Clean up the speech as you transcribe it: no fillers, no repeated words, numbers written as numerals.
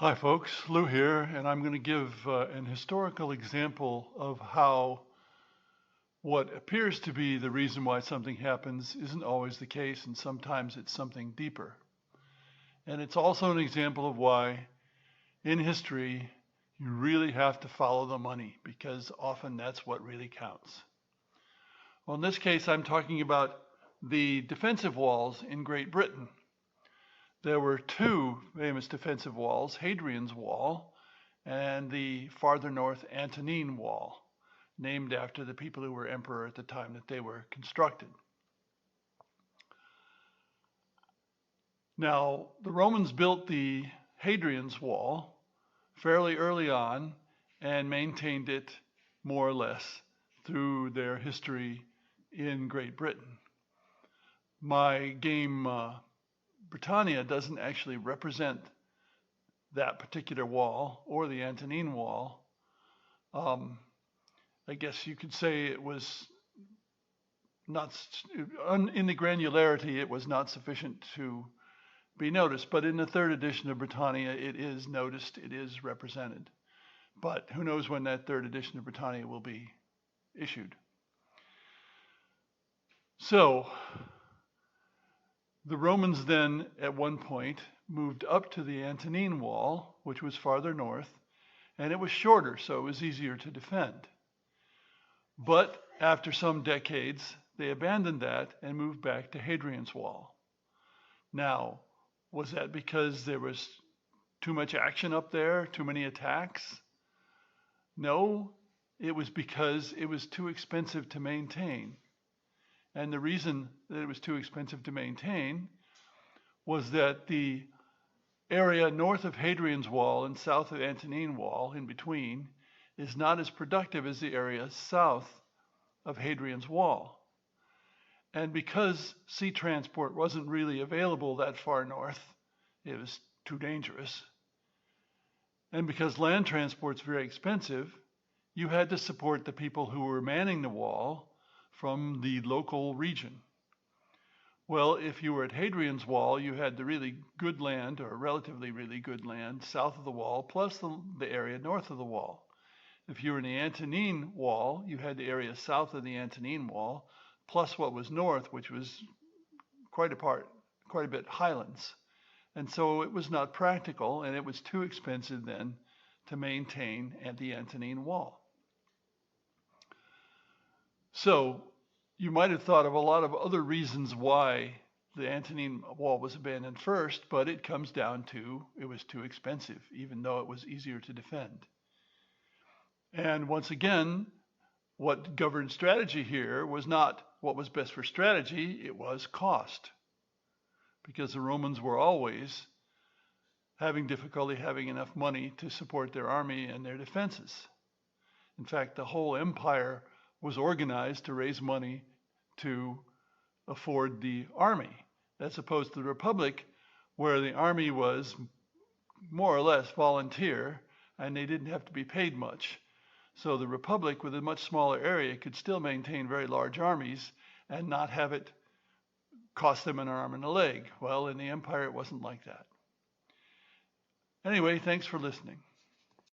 Hi folks, Lou here, and I'm going to give an historical example of how what appears to be the reason why something happens isn't always the case, and sometimes it's something deeper. And it's also an example of why in history you really have to follow the money, because often that's what really counts. Well, in this case, I'm talking about the defensive walls in Great Britain. There were two famous defensive walls, Hadrian's Wall and the farther north Antonine Wall, named after the people who were emperor at the time that they were constructed. Now, the Romans built the Hadrian's Wall fairly early on and maintained it more or less through their history in Great Britain. My game Britannia doesn't actually represent that particular wall or the Antonine Wall. I guess you could say it was not, in the granularity, it was not sufficient to be noticed. But in the third edition of Britannia, it is noticed, it is represented. But who knows when that third edition of Britannia will be issued. So, the Romans then, at one point, moved up to the Antonine Wall, which was farther north, and it was shorter, so it was easier to defend. But after some decades, they abandoned that and moved back to Hadrian's Wall. Now, was that because there was too much action up there, too many attacks? No, it was because it was too expensive to maintain. And the reason that it was too expensive to maintain was that the area north of Hadrian's Wall and south of Antonine Wall, in between, is not as productive as the area south of Hadrian's Wall. And because sea transport wasn't really available that far north, it was too dangerous. And because land transport's very expensive, you had to support the people who were manning the wall from the local region. Well, if you were at Hadrian's Wall, you had the really good land, or relatively really good land, south of the wall, plus the area north of the wall. If you were in the Antonine Wall, you had the area south of the Antonine Wall, plus what was north, which was quite a bit highlands. And so it was not practical, and it was too expensive then to maintain at the Antonine Wall. So you might have thought of a lot of other reasons why the Antonine Wall was abandoned first, but it comes down to it was too expensive, even though it was easier to defend. And once again, what governed strategy here was not what was best for strategy, it was cost. Because the Romans were always having difficulty having enough money to support their army and their defenses. In fact, the whole empire was organized to raise money to afford the army, as opposed to the Republic, where the army was more or less volunteer and they didn't have to be paid much. So the Republic, with a much smaller area, could still maintain very large armies and not have it cost them an arm and a leg. Well, in the empire, it wasn't like that. Anyway, thanks for listening.